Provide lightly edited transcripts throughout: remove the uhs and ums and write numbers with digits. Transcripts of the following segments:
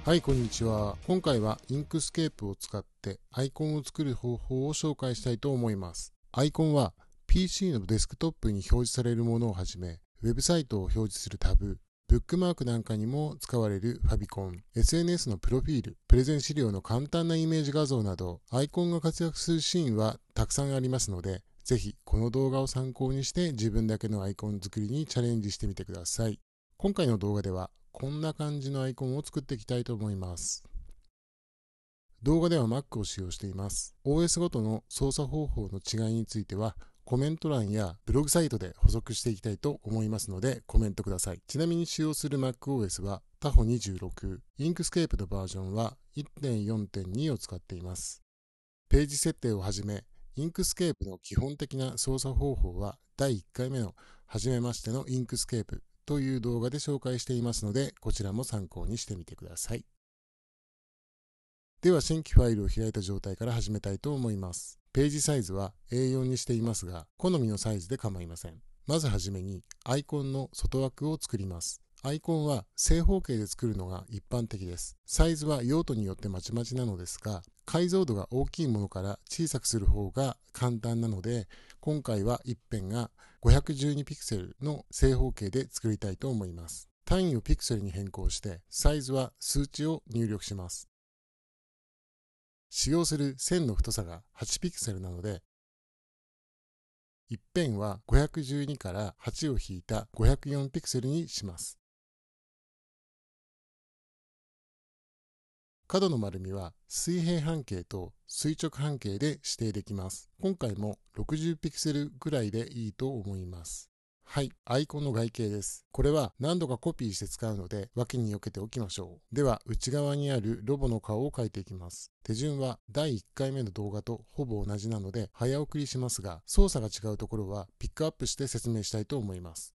はい、こんにちは。今回はインクスケープを使ってアイコンを作る方法を紹介したいと思います。アイコンは PC のデスクトップに表示されるものをはじめ、ウェブサイトを表示するタブ、ブックマークなんかにも使われるファビコン、SNS のプロフィール、プレゼン資料の簡単なイメージ画像など、アイコンが活躍するシーンはたくさんありますので、ぜひこの動画を参考にして自分だけのアイコン作りにチャレンジしてみてください。今回の動画ではこんな感じのアイコンを作っていきたいと思います。動画では Mac を使用しています。OS ごとの操作方法の違いについてはコメント欄やブログサイトで補足していきたいと思いますのでコメントください。ちなみに使用する MacOS はタホ26、インクスケープのバージョンは 1.4.2 を使っています。ページ設定をはじめ、インクスケープの基本的な操作方法は第1回目のはじめましてのインクスケープという動画で紹介していますので、こちらも参考にしてみてください。では新規ファイルを開いた状態から始めたいと思います。ページサイズは A4 にしていますが、好みのサイズで構いません。まずはじめにアイコンの外枠を作ります。アイコンは正方形で作るのが一般的です。サイズは用途によってまちまちなのですが、解像度が大きいものから小さくする方が簡単なので、今回は一辺が512ピクセルの正方形で作りたいと思います。単位をピクセルに変更して、サイズは数値を入力します。使用する線の太さが8ピクセルなので、一辺は512から8を引いた504ピクセルにします。角の丸みは水平半径と垂直半径で指定できます。今回も60ピクセルぐらいでいいと思います。はい、アイコンの外形です。これは何度かコピーして使うので脇に避けておきましょう。では内側にあるロボの顔を描いていきます。手順は第1回目の動画とほぼ同じなので早送りしますが、操作が違うところはピックアップして説明したいと思います。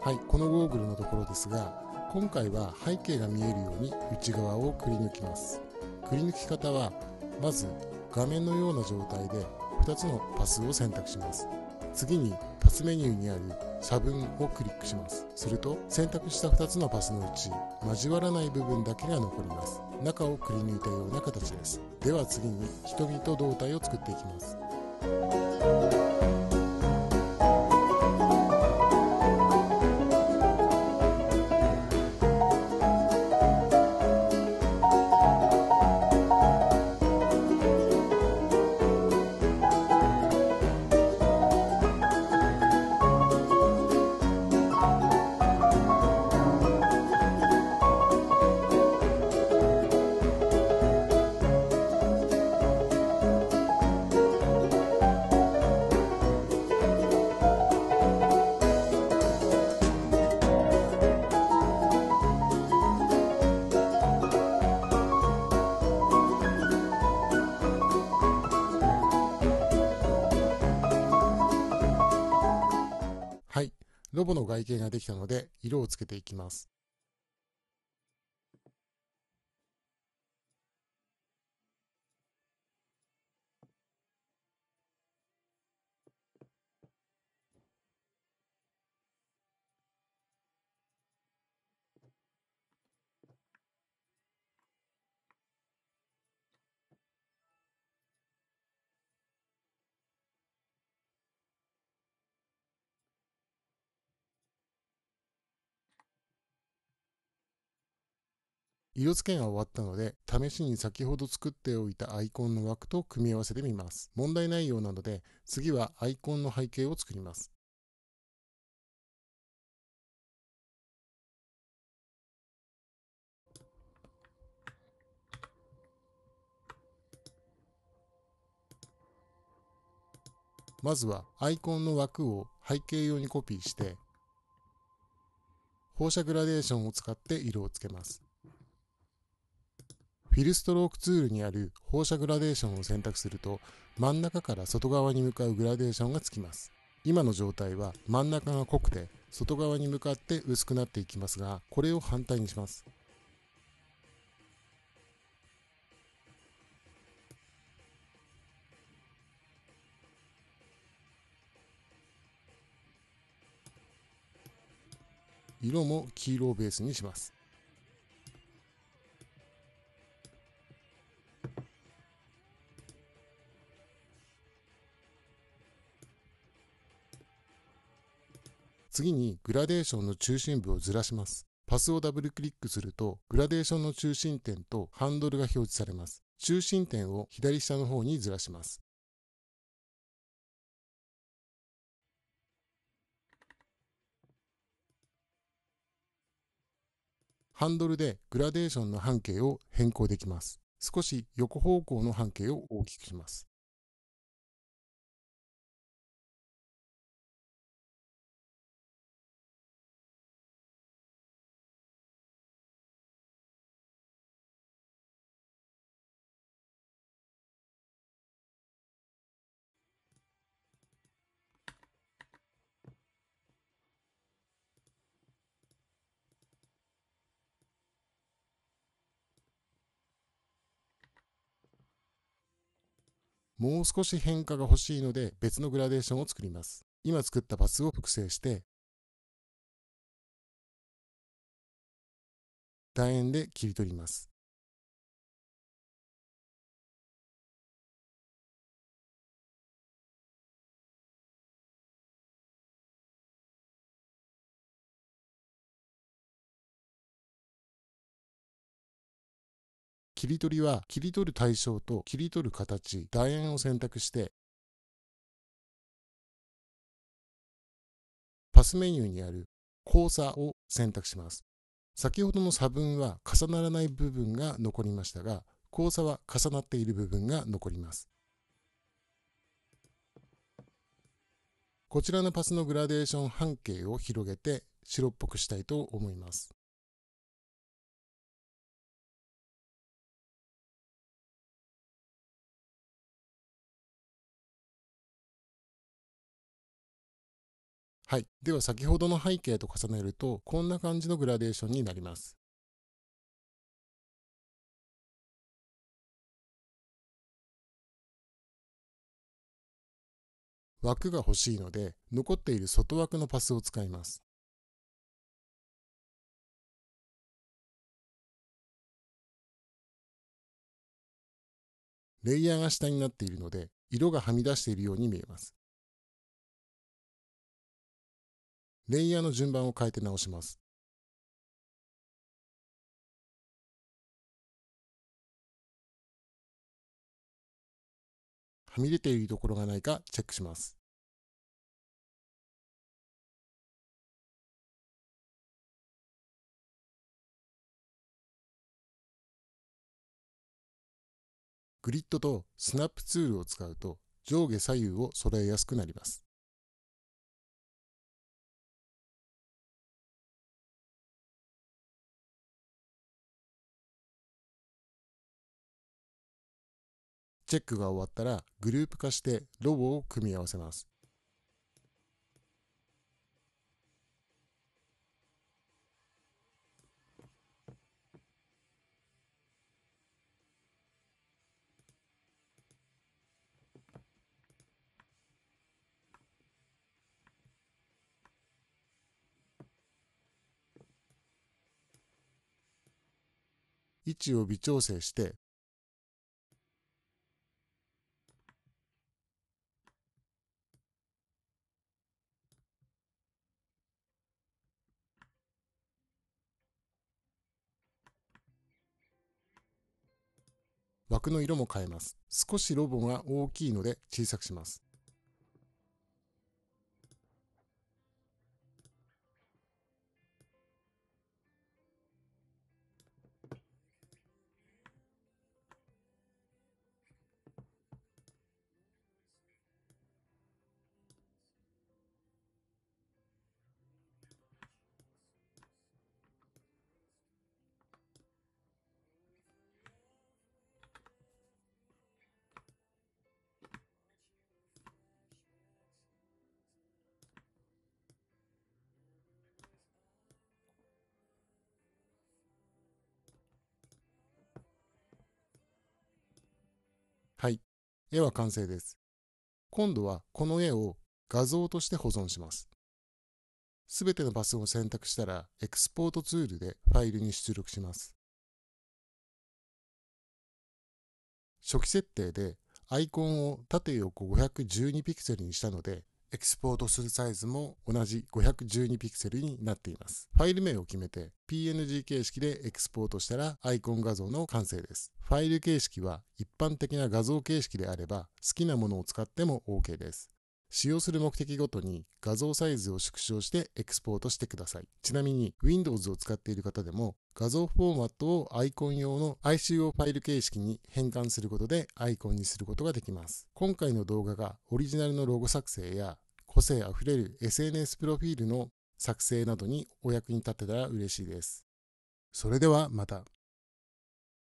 はい、このゴーグルのところですが、今回は背景が見えるように内側をくり抜きます。くり抜き方は、まず画面のような状態で2つのパスを選択します。次にパスメニューにある差分をクリックします。すると選択した2つのパスのうち交わらない部分だけが残ります。中をくり抜いたような形です。では次に瞳と胴体を作っていきます。はい、ロボの外形ができたので色をつけていきます。色付けが終わったので、試しに先ほど作っておいたアイコンの枠と組み合わせてみます。問題ないようなので、次はアイコンの背景を作ります。まずはアイコンの枠を背景用にコピーして、放射グラデーションを使って色をつけます。フィルストロークツールにある放射グラデーションを選択すると、真ん中から外側に向かうグラデーションがつきます。今の状態は真ん中が濃くて外側に向かって薄くなっていきますが、これを反対にします。色も黄色をベースにします。次にグラデーションの中心部をずらします。パスをダブルクリックすると、グラデーションの中心点とハンドルが表示されます。中心点を左下の方にずらします。ハンドルでグラデーションの半径を変更できます。少し横方向の半径を大きくします。もう少し変化が欲しいので別のグラデーションを作ります。今作ったパスを複製して楕円で切り取ります。切り取りは切り取る対象と切り取る形、楕円を選択してパスメニューにある交差を選択します。先ほどの差分は重ならない部分が残りましたが、交差は重なっている部分が残ります。こちらのパスのグラデーション半径を広げて白っぽくしたいと思います。はい。では先ほどの背景と重ねるとこんな感じのグラデーションになります。枠が欲しいので残っている外枠のパスを使います。レイヤーが下になっているので色がはみ出しているように見えます。レイヤーの順番を変えて直します。はみ出ているところがないかチェックします。グリッドとスナップツールを使うと上下左右を揃えやすくなります。チェックが終わったらグループ化してロゴを組み合わせます。位置を微調整して枠の色も変えます。少しロゴが大きいので小さくします。はい。絵は完成です。今度はこの絵を画像として保存します。すべてのパスを選択したら、エクスポートツールでファイルに出力します。初期設定でアイコンを縦横512ピクセルにしたので、エクスポートするサイズも同じ512ピクセルになっています。ファイル名を決めて PNG 形式でエクスポートしたらアイコン画像の完成です。ファイル形式は一般的な画像形式であれば好きなものを使っても OK です。使用する目的ごとに画像サイズを縮小してエクスポートしてください。ちなみに Windows を使っている方でも画像フォーマットをアイコン用の ICO ファイル形式に変換することでアイコンにすることができます。今回の動画がオリジナルのロゴ作成や個性あふれる SNS プロフィールの作成などにお役に立てたら嬉しいです。それではまた。